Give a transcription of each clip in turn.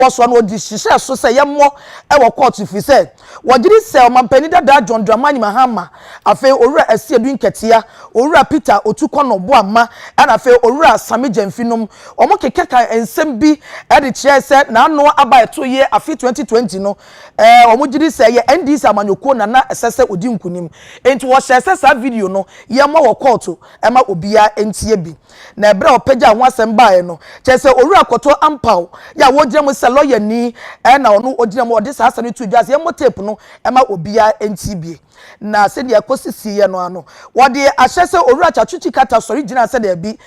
was one of the Shisha so say more ever court if he said. What did he say? Mampeni da John Dramani Mahama, Afia Ora Asiedu Ketia, Ora Peter Otukono Boama, and Afia Ora Sami Jenfinum, Omoke Kaka and Sembi, and the chair said, now no about 2 years, Afia 2020 no, Omujidi say, and this Amanyoko na assessor Udim Kunim, and to watch assessor video no, Yama or Koto, Emma Ubia and Tiebi. Na bra opeja wansem bae no chese owura koto ampaw ya wogire mo se lawyer ni na onu ogire mo de saa sane tu dwas ye mo tape no ema obia ntibie na se de ekosisi ye no ano wode ahye se owura chachuchi kata sori gina se de bi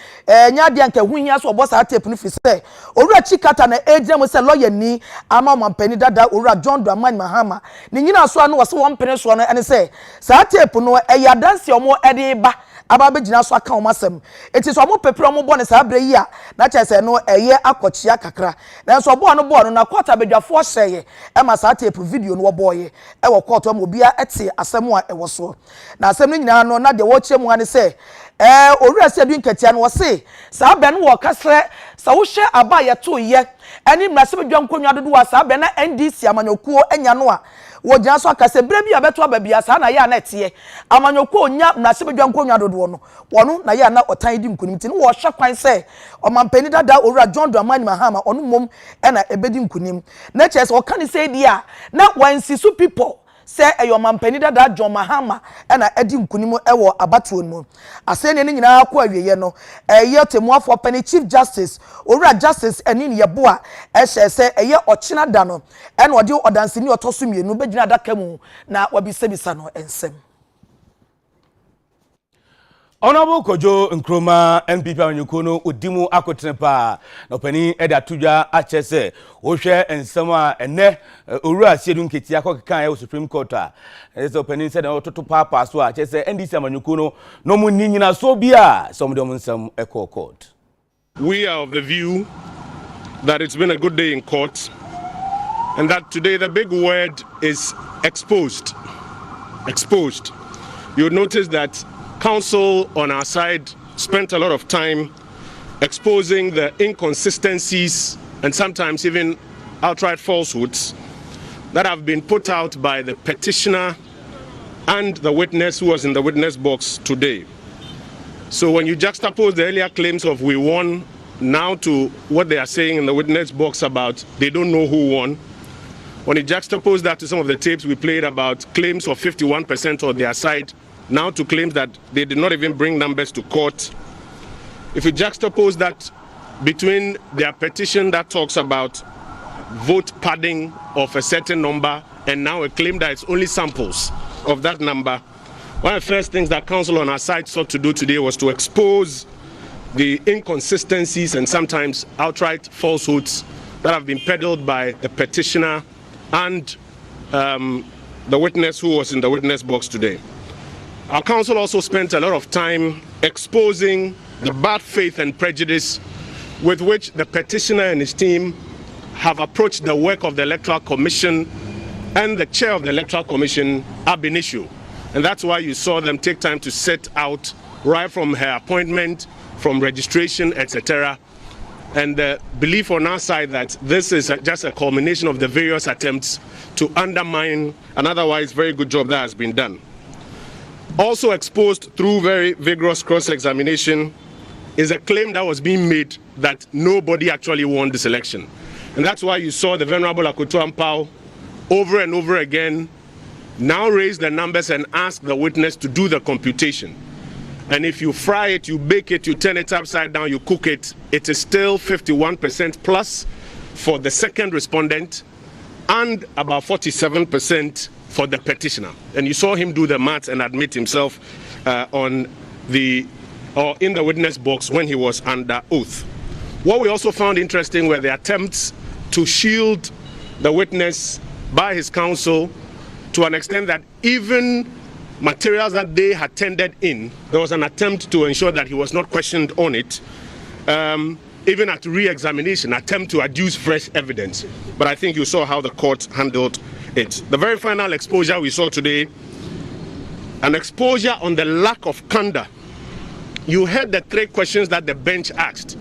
nya de anka huhia so obo saa tape no fi se owura chikata na ejire mo se lawyer ni ama mampani dada owura John Dramani Mahama ni nyina so ano wo se won pene so no ene se saa tape no eya danse omo ede ba aba begina so aka omasem enti so omo pepre omo bo ne saa bre yi a na chese no eye akochia kakra na so bo no na kwata bedwafo hyeye e ma saa tape video no wo boye e wo kwata omo bia ete asem a e wo so na asem no nyina no na de wo chemu ane se owura Asiedu Nketia no wo se saa be no wo kasre sa wo hye aba ye to ye eni mrase bedwa nkonwa dodo wa saa be na NDC amanyokuo enya no a wojina so akase bre bia beto ababia saa na ya na tie amanyoko onya na se bedwa nkonwa dodo no wono na ya na otan di nkunim ti no wo hwe kwan se omampani dada owura John Dramani Mahama onu mom na ebedi nkunim na chese o kan se dia na wansi su people say eyo mampani dada John Mahama na edi nkunim ewo abatuo mu asene ne nyina kwa awieye no eye temuafo pani Chief Justice owura Justice eni ne yeboa ehye se eye ochina da no ena odi odansini otoso mienu begina adaka mu na wabisebisa no ensem. Honorable Kojo Nkrumah NPP Anyukono Udimu Akotrepa na pani eda tudwa achese wo hwe ensem a ene owura Asiedu Nketia kokekan e Supreme Court a eso pani said na toto papa so achese NDC Anyukono no mu ninyina so bia some dem nsem e court. We are of the view that it's been a good day in court and that today the big word is exposed. Exposed. You'll notice that counsel on our side spent a lot of time exposing the inconsistencies and sometimes even outright falsehoods that have been put out by the petitioner and the witness who was in the witness box today. So when you juxtapose the earlier claims of we won now to what they are saying in the witness box about they don't know who won, when you juxtapose that to some of the tapes we played about claims of 51% on their side, now to claims that they did not even bring numbers to court. If you juxtapose that between their petition that talks about vote padding of a certain number and now a claim that it's only samples of that number, one of the first things that counsel on our side sought to do today was to expose the inconsistencies and sometimes outright falsehoods that have been peddled by the petitioner and the witness who was in the witness box today. Our counsel also spent a lot of time exposing the bad faith and prejudice with which the petitioner and his team have approached the work of the Electoral Commission and the chair of the Electoral Commission, Ab initio. And that's why you saw them take time to set out right from her appointment, from registration, etc. And the belief on our side that this is just a culmination of the various attempts to undermine an otherwise very good job that has been done. Also exposed through very vigorous cross-examination is a claim that was being made that nobody actually won this election. And that's why you saw the Venerable Akoto Ampao over and over again now raise the numbers and ask the witness to do the computation. And if you fry it, you bake it, you turn it upside down, you cook it, it is still 51% plus for the second respondent and about 47% for the petitioner. And you saw him do the maths and admit himself in the witness box when he was under oath. What we also found interesting were the attempts to shield the witness by his counsel to an extent that even materials that they had tendered in, there was an attempt to ensure that he was not questioned on it, even at re-examination, attempt to adduce fresh evidence. But I think you saw how the court handled it. The very final exposure we saw today, an exposure on the lack of candor. You heard the 3 questions that the bench asked.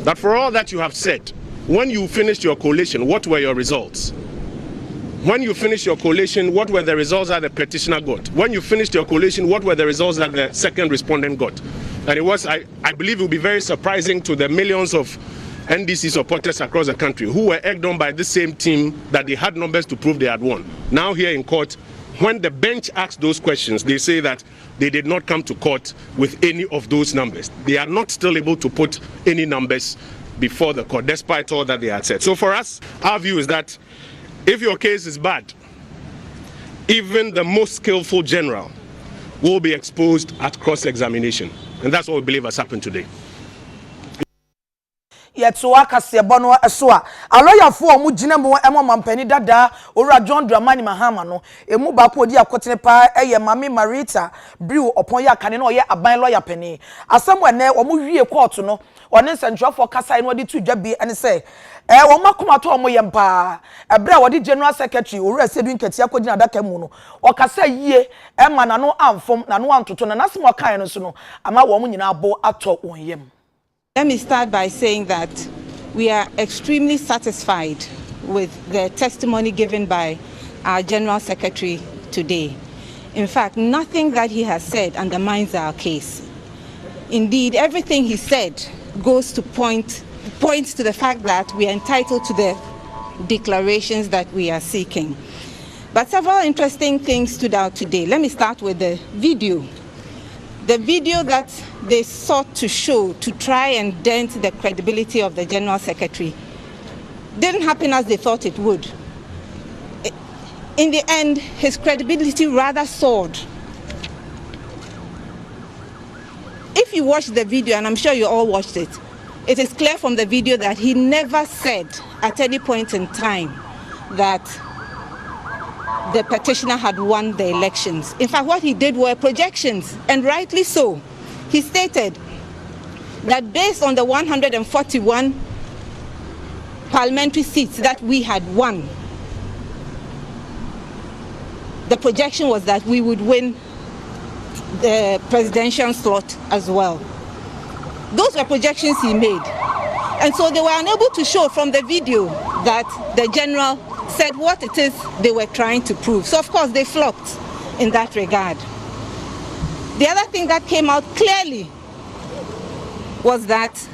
That for all that you have said, when you finished your collation, what were your results? When you finished your collation, what were the results that the petitioner got? When you finished your collation, what were the results that the second respondent got? And it was, I believe it will be very surprising to the millions of NDC supporters across the country who were egged on by the same team that they had numbers to prove they had won. Now here in court, when the bench asked those questions, they say that they did not come to court with any of those numbers. They are not still able to put any numbers before the court, despite all that they had said. So for us, our view is that if your case is bad, even the most skillful general will be exposed at cross-examination. And that's what we believe has happened today. Yetwa kasebo no eso a lawyer fo omu gina mu mampani dada owura John Dramani Mahama no emu ba ko odi akotene pa eye mame Marita Brew opon ya kane no ye aban lawyer pani asem ene omu hwie court no one nsentwafo kasa no odi tu dwa bi ene se wo makoma to omo yempa ebra wodi general secretary owura Asiedu nketia kodina adaka mu no okasa yie ma na no amfom na no antoto na nasem okan no so no ama wo mu nyina abo ato wonyem. Let me start by saying that we are extremely satisfied with the testimony given by our General Secretary today. In fact, nothing that he has said undermines our case. Indeed, everything he said goes to points to the fact that we are entitled to the declarations that we are seeking. But several interesting things stood out today. Let me start with the video. The video that they sought to show to try and dent the credibility of the General Secretary didn't happen as they thought it would. In the end, his credibility rather soared. If you watch the video, and I'm sure you all watched it, it is clear from the video that he never said at any point in time that the petitioner had won the elections. In fact, what he did were projections, and rightly so. He stated that based on the 141 parliamentary seats that we had won, the projection was that we would win the presidential slot as well. Those were projections he made. And so they were unable to show from the video that the general said what it is they were trying to prove. So of course they flopped in that regard. The other thing that came out clearly was that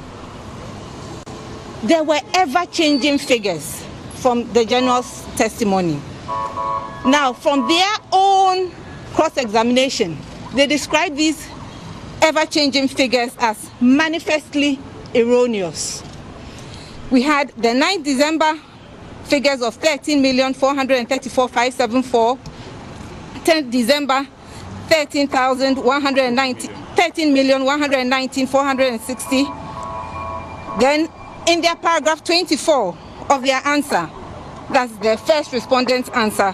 there were ever-changing figures from the general's testimony. Now, from their own cross-examination, they described these ever-changing figures as manifestly erroneous. We had the 9th December figures of 13,434,574, 10th December 13,119,460. Then in their paragraph 24 of their answer, that's the first respondent's answer,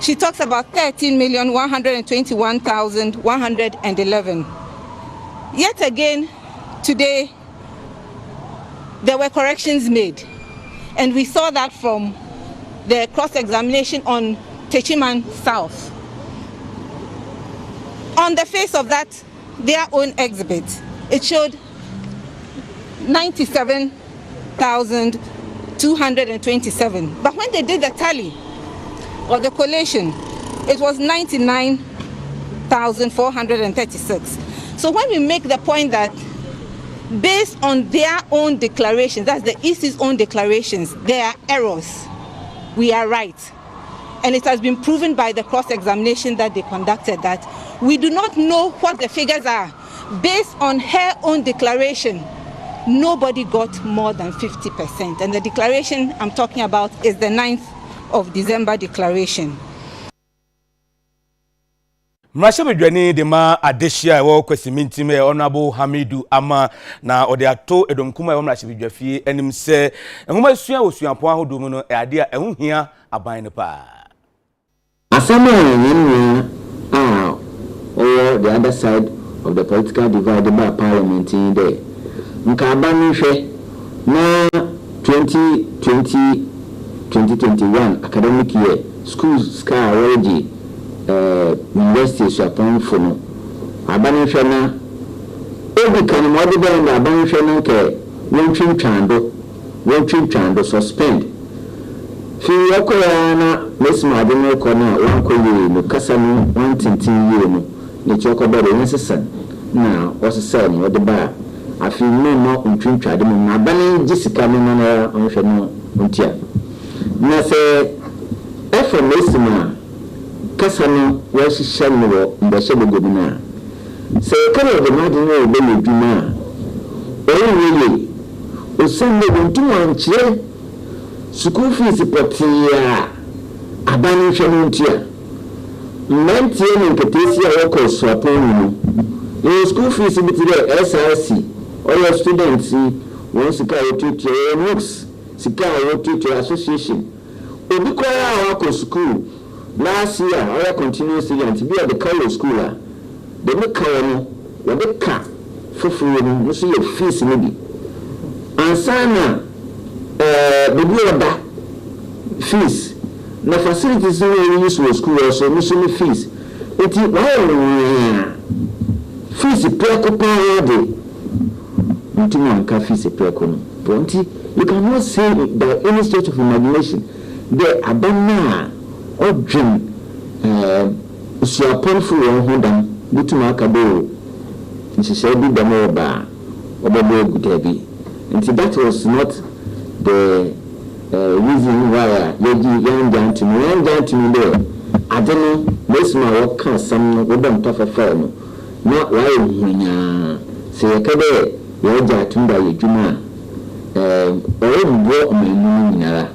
she talks about 13,121,111. Yet again, today, there were corrections made. And we saw that from the cross-examination on Techiman South. On the face of that, their own exhibit, it showed 97,227. But when they did the tally or the collation, it was 99,436. So when we make the point that based on their own declarations, that's the EC's own declarations, there are errors, we are right. And it has been proven by the cross-examination that they conducted that we do not know what the figures are. Based on her own declaration, nobody got more than 50%. And the declaration I'm talking about is the 9th of December declaration. Mrashabedwani de ma adeshia ewo kwesiminti me honorable Hamidu Ama na ode ato edomkuma ewo mrashabedwafie enim se ehuma esua osuapo ahodo mu no ade a ehu hia aban ne pa asama yenwe or the other side of the political divide by parliament in there nka aban hwe na 2021 academic year schools ska already universities upon for abani hwena obi kan mo de be na abani hwena ke wontwintwando won twintwan do suspend fi yakoya na mesma de no ko na wan ko yi no kasa no wan tintin yi no ne choko bere nsesa na osesa no de ba afi no ntwintwa de mu na bane gisika no na onhwe no ntia na se efe mesma kasa no wa hihye no wo mbehye bogodu na se kana de ma de no be le dwuma oyeye osunne buntu anchie school fees potia abani hwe ntia mentie ne nketesi a woko swapon no school fees bitire SRC all students won sika yotutu mix sika yotutu association obi kwa ya wako school last year all continuous students be at the college school the make no we ka foforo no so your fees no bi ansana bibi oda fees na facilities we use for school also no fees eti why fees preocupa de ntimo anka fees preocupa no ponti you cannot say by any state of imagination the abana or dream usiapon for one hodam butuma akabo nshishai bi damo ba obabo gudebi. And that was not the reason why young gentleman there. I don't know, most my work can some with them tough affair. Not why say a cabe, your jatumba, your juma, or go on my moon.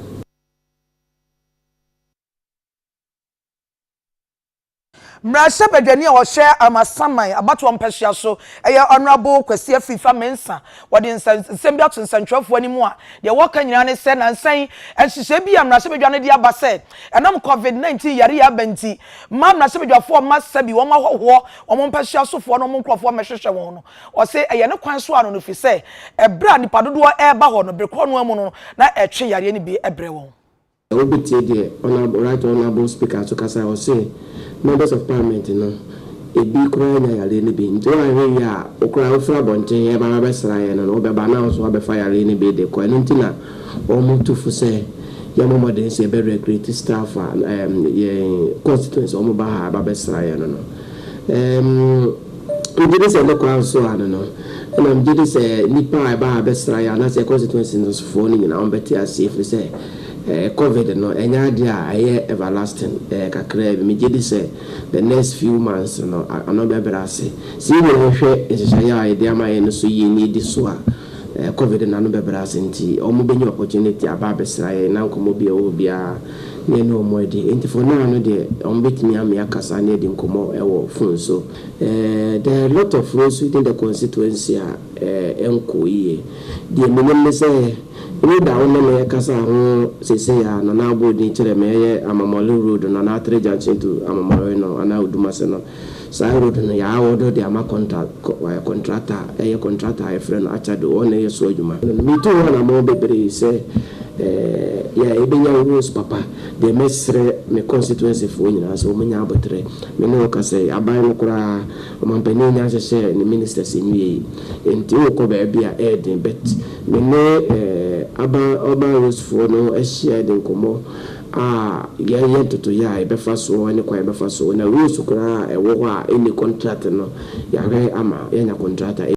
Mrasha bedwani a ohwe amasaman abato mpehia so eye honorable kwesi afifa mensa wode nsem bia to nsantwafo animu a de woka nyina ne se na nsan ehihye bia mrasha bedwane de abase enam covid-19 yare ya banti ma mrasha bedwafo ma sabi wo ma hoho wo mpehia so fo no mo nkrofo mehwehwe won no o se eye ne kwan so ano no fi se ebra nipa dodo e ba ho no brekro no amu no na etwe yare ne bi ebre won obitie de honorable speaker to kasa o say members of parliament no ebi kura nya yare ne bi nti wa hwe ya okura ofra bonten ye ba ba sra ye no be ba na so be fa yare ne bi de ko no nti na o mo tufu say ya mo modern say be recruit staff ye constituency o mo ba ha ba be sra ye no ndidi say no kwa so ano no na ndidi say nipa ba be sra ye na say constituency no so fo ni na on beti asif say COVID no enya dia aye everlasting kakra bi me gidi say the next few months no ano be brase si we hwe ehya ya dia ma no so yi ni di so a COVID na no be brase nti omo benye opportunity aba besra ye na nkomo bia obia ne no mo di enti for now no de omo betimi am yakasa na di nkomo ewo phone so there are a lot of roles within the constituency enko yi the minimum say we da wona me kasa ho sese ya no na bodi kire me ye amamolu road no na three junction to amamolu no ana odumase no sai road no ya wodo de ama contractor e friend Achado one ye so adwuma me to na mo bebre se ya ebenya rules papa de mesre me constituency fo nyina so mo nya abotre me no kasa aban no kura mampani nya hye ni ministers enwie enti wo ko ba bia eden bet me no oba rules for no ehia de nkomo ya toto ya ebefa so ani kwa ebefa so na rules kura ewo ho a any contract no ya re ama ya nya contractor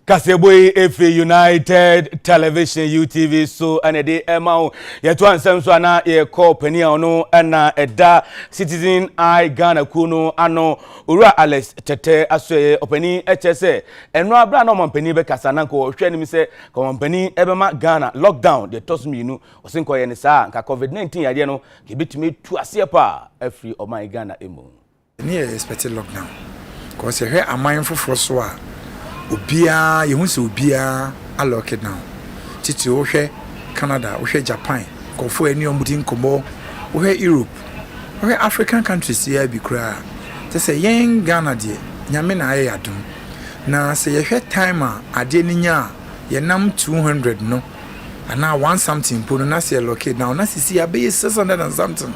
Kaseboy Afia United Television UTV so anede ema yeto ansem so ana ye call pani ono na eda Citizen I Ghana kuno ano owura Alex Tete asoye opani HSA eno abra na omanpani be kasa na ko hwe ni se ko omanpani ebema Ghana lockdown de tosminu osinko ye ne sa nka COVID-19 yade no ke bitumi tu ase pa afri oman Ghana emo ni expected lockdown ko se hwe aman foforo so a obia ye hu se obia a lock down titi wo hwe Canada wo hwe Japan ko fo ani omudi nkomo wo hwe Europe wo hwe African countries here bi kra te se yen Ghana de nyame na aye adum na se ye hwe time a ade ni nya ye nam 200 no ana one something po no na se lock down na sisi ya be 600 and something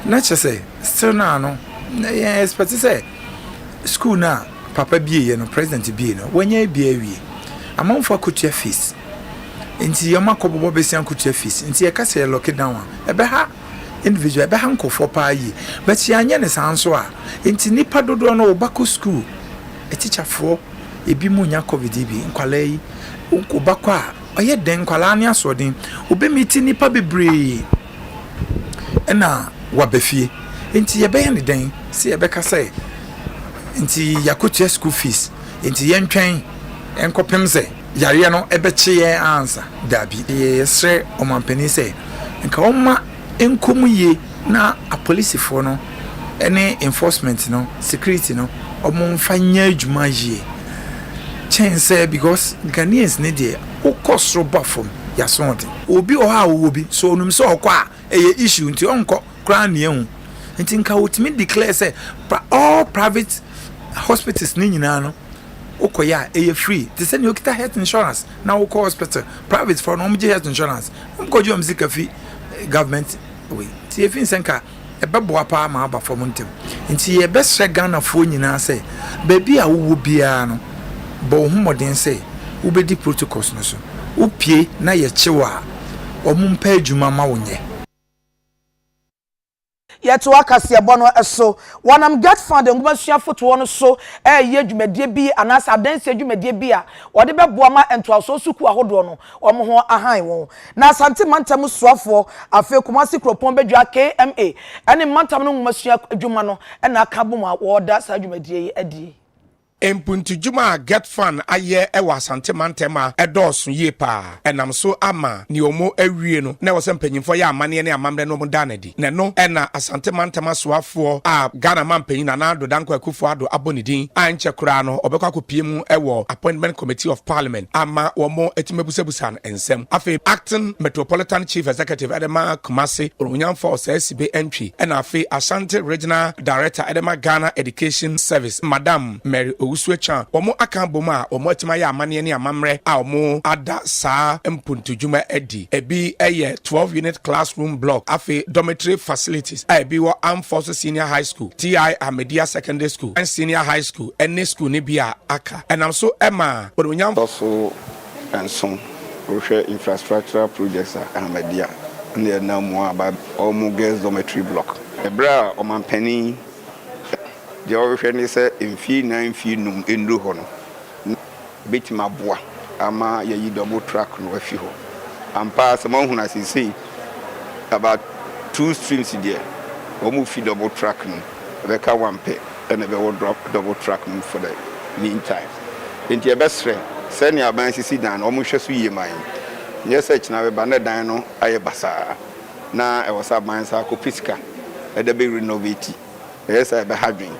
na che say still na no ye expect say school na papa biye no president biye no wanya bia wie amanfo akotua fees nti yoma kobobo besian akotua fees nti ye kase lock down ebe ha individual ebe ha nkofo pa yi but ya anya ne sanso a nti nipa dodo no obako school a teacher for ebi mu nya covid bi nkwala yi obako a oye den nkwala ne asodin obe meti nipa bebre na wabefie nti ye be ne den se ye be kase nti yakotua school fees nti ye ntwen enkopem se yare no ebeche ye answer dabi yesre omampani se nka oma enkomuye na a police for no any enforcement no security no omomfa nya adwuma ye chance because Ghanaians need dey okosro bafom yasonde obi oha obi so onum so okwa eye issue nti onko kra na ehu nti nka wotimi declare say all private hospitals ni nyina no okoya eye free they say you get health insurance now call hospital private for no health insurance ko jo mzika fi government we ti e fin senka ebebo apa ma aba for montem nti ye besre Ghana fo nyina say baby a wo bia no bo humodin say wo be di protocols no so wo pie na ye chewa omumpa adwuma ma wonye yeto akase bono eso wanam get fund ngubasua foto no so ye dwumadie bi anasa adanse dwumadie bi a wode beboa ma entoaso suku ahodo no omo ho ahan won na asante mantam suafo afi Kumasi kropon bedwa KMA ene mantam no ngubasua adwuma no na aka bom a woda sa dwumadie adi Empuntu juma get fun aye ewa asante mantema edosun ye pa enam so ama ni omo awie no na wose mpanyimfo ya amane ne amamre no danadi ne no ena asante mantema soafo a Ghana mampanyin na ado danko akufo ado abonidin anche kura no obekwa kopie mu ewo appointment committee of parliament ama womo etimebusebusan ensem afi acting metropolitan chief executive edema Kumasi Oronyamfo SSB entry ena afi asante regional director edema Ghana education service madam Mary Uswecha omo akamboma omo atima ya amane ne amamre a omo ada sa mpuntu juma edi ebi eye 12 unit classroom block afi dormitory facilities ebi wo Armed Forces Senior High School TI Ahmedia Secondary School and Senior High School any school ni bia aka enam so ema Oronyam so and some infrastructural projects Ahmedia ne na mo aba omo girls dormitory block ebra omampani the origin is in fee 9 fee num endu ho no bit maboa ama ye double track no afi ho ampa se mon huna sisi about 2 streams there omu fee double track no be ka one pay and be wo drop double track no for the meantime enti e besre se ne aban sisi dan omu hweso yie man yes search na be ba ne dan no aye basa na e was aban sa ko pisika e de be renovate yes I be having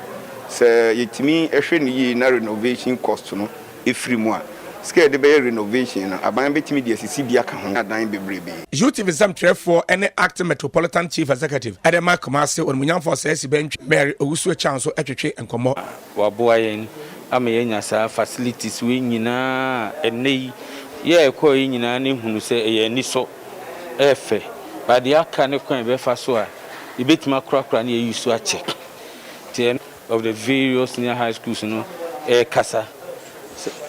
se yetimi ehwe ne yi na renovation cost no efiri a scale de be renovation no aban betimi de asisi bia ka ho adan bebrebe youth exam for any acting metropolitan chief executive edema Kumasi Oronyamfo SSB Mary Uswecha so etwetwe enkomo waboa yen ama yenya sa facilities we nyina enei ye ko yi nyina ne hunu se ye ni so efe ba de aka ne kwan be fa so a ibetima krakra ne ye use a check of the various senior high schools, you know, Kasa,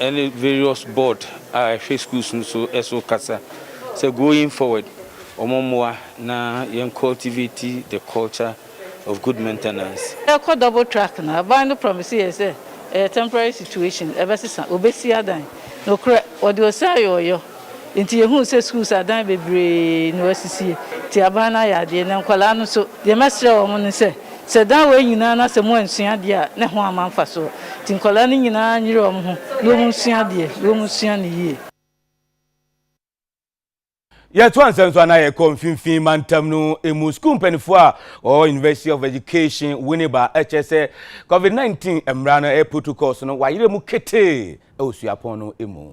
any various board, schools, so SO Kasa. So going forward, Omomoa na young cultivate the culture of good maintenance. I call double track now. But no promise is a temporary situation. Ever since obesi adan, no correct. What do you say yo? Inti who say schools are done be no SCC. Ti abana ya de na kwala no so. The master omo say. Se dan we nyina na se mo ansua de a ne ho amanfa so tinkola ni nyina nyire om ho no mu nsua de no mu nsua ne yie ye to ansenso na ye konfinfin mantam no emu school penifo or University of Education Winneba HSA COVID-19 emra na protocols no wa yire mu kete osuapon no emu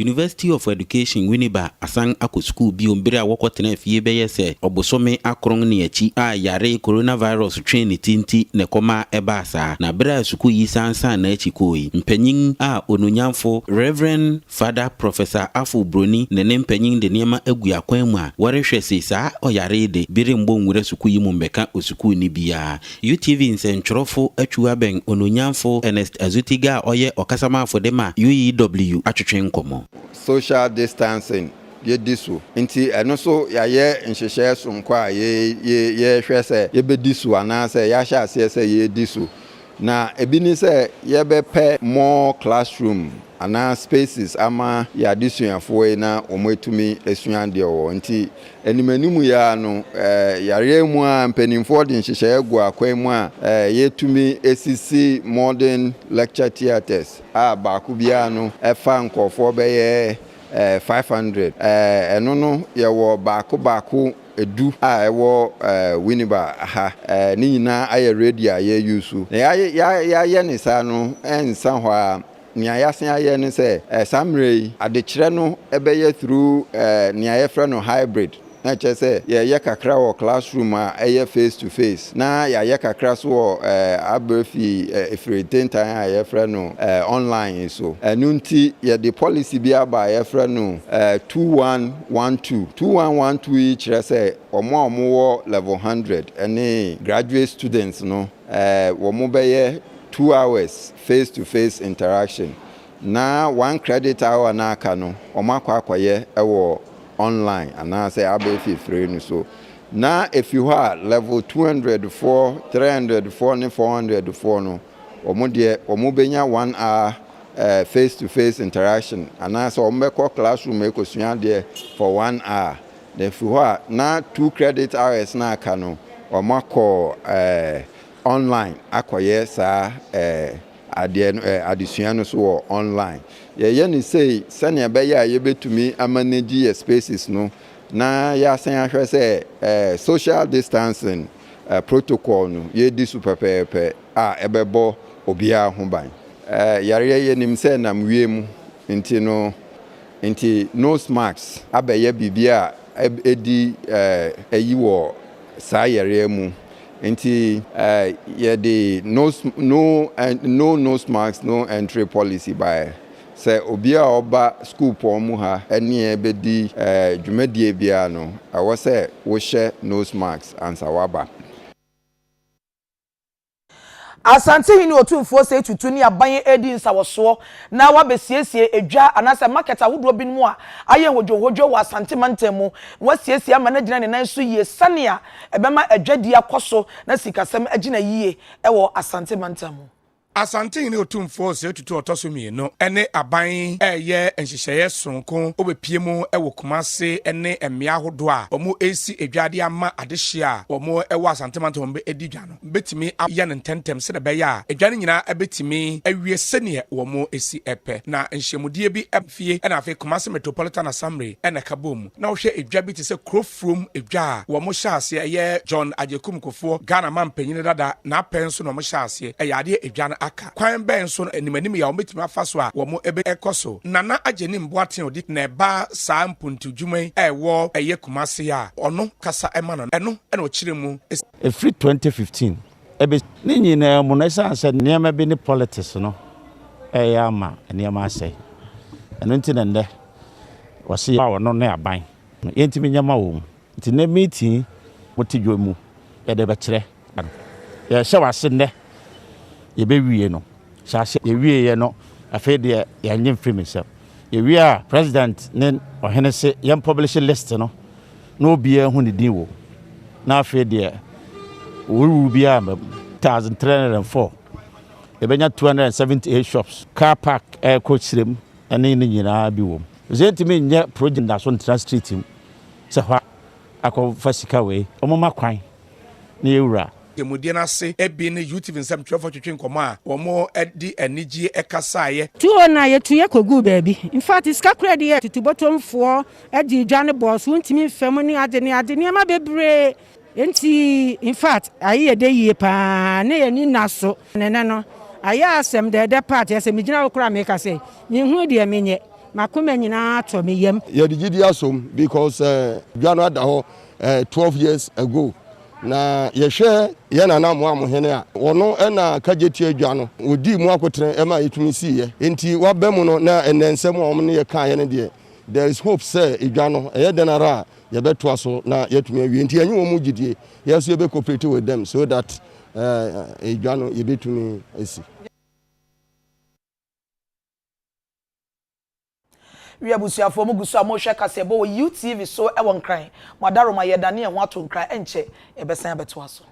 University of Education Winneba asan akọ school bi ombere a wokotena fie beye se obosome akron ne achi a yare coronavirus train tinti ne koma ebasa na bra suku yi sansa na achi koi mpanyin a ononyamfo Reverend Father Professor Afu Broni ne mpanyin de niema agu akwan mu a worehwe sesa oyare de birimbo nwure suku yi mu mbeka osuku ni bia UTV nsentworofo atwa ben ononyamfo Ernest Azutiga oye okasama afodema UEW atwetwe nkomo social distancing ye disu nti eno so ya ye nhyehyɛ so nkwa ye hwɛ sɛ ye be disu ana sɛ ya hye ase sɛ ye disu na ebi ni sɛ ye be pɛ more classroom ana spaces ama ya disuafo na omwetumi esua de wo nti enimanimu ya no yare mu a mpanimfo de nhyehyɛ egu akwan mu a yetumi esisi modern lecture theaters a baako bia no efa nkofo bɛyɛ 500 eno no ye wo baako edu a ewo Winneba ha ni nyina aye radio aye yusu ya ne sa no ensa ho a nia yasen aye ne se samre adekire no ebeye through nia ye frɛ no hybrid na che se ye kakra wo classroom a eye face to face na ye kakra so wo abefi efretentan a ye frɛ no online so enunti ye the policy bi aba ye frɛ no 2112 each se omo wo level 100 any graduate students no wo mo beye 2 hours face to face interaction na 1 credit hour na aka no omo akwaye ewo online and I say abefi free no so now if you are level 204 304 and 404 no omo benya 1 hour face to face interaction and I say omo classroom ekosua there for 1 hour if you are now 2 credit hours na aka no omo online akoye sa adesua no so online ye ni say sane be ya ye betumi amanage spaces no na ya san ahwe say social distancing protocol no ye di super pepe a ebebo obia ho ban yare ye nim say nam wiem nti nose masks abeye bibia edi eyiwo sa yare mu nti no nose mask no entry policy by say obia oba school pomu ha ene bedi dwumadie bia no awo say wo hye nose mask ansa waba Asante hini otumfo se tutu ni aban edi nsawoso na wabesiesie edwa anasa market ahodo binmu a aye hojo wa asante mantemu wasiesie ama na gina ne nan so yie sanea ebema edwadi akoso na sikasem agina yie ewo asante mantemu Asante ni otumfo se tutu otosomi no ene aban eye nhyehyeye sonko obepiemu ewo kumase ene emia hodo a omo esi edwade ama adehye a omo ewo asante mantom be edidwa no betimi aye ne ntentem se de be ya edwane nyina ebetimi awie sene omo esi epe na nhyiemudie bi afie ena afi kumase metropolitan assembly ena kabom na wo hwe edwa bi te se crofrom edwa a omo hyase eye John Ajekum Kofo Ghana mampanyin dada na penso no omo hyase eyade edwa aka kwan ben so animanim ya ometimi afaso a wo mo ebe ekoso nana ageni mboaten odi na eba saa mpuntu dwuman ewo eye kumase ya ono kasa ema no eno ena okiremu free 2015 ebe ni nyina mo na sanse niam be ni politics no ama niam ase eno ntina nde wose ya wono na aban yentimi nyama wo nti na meeting motidwo mu ye de be kire ye hye wase nde ye be wie no shase ye wie ye no afa de ya nyem free myself ye wie a president ne ohene se ye publish list no no bia hu ne din wo na afa de wo bia 1304 ye benya 278 shops car park coach srem ene ne nyina bi wo zentimi nye project da so ntra street se hwa akọ fasika we omoma kwan na ewura Emudie na se ebi ne YouTube nsem twefo twetwe nkomo a omo edi anigi ekasaye tuo na yetuye kogu baabi in fact iska credit ye tutubotomfo edi dwane boss wontimi fam ni ade ne ma bebre enti in fact aye de yie pa ne ye ni naso ne no aya asem de part asem gina okura me ka se nyi hu de menye makoma nyina to me yam ye di gidi asom because dwano ada ho 12 years ago na ye hwe ye nana mo amohene a wono na kageti adwano odi mu akotre e ma yetumi si ye enti wabam no na enensem a omne ye kan ye ne de there is hope say adwano ye denara ye beto aso na yetumi awie enti anyi wo mu gidie yes ye be cooperate with them so that adwano ye betumi esi we abusuafo mu gusu amoshe kasebo UTV so e won kran madaro ma yedane e ho ato nkran enche e besan beto aso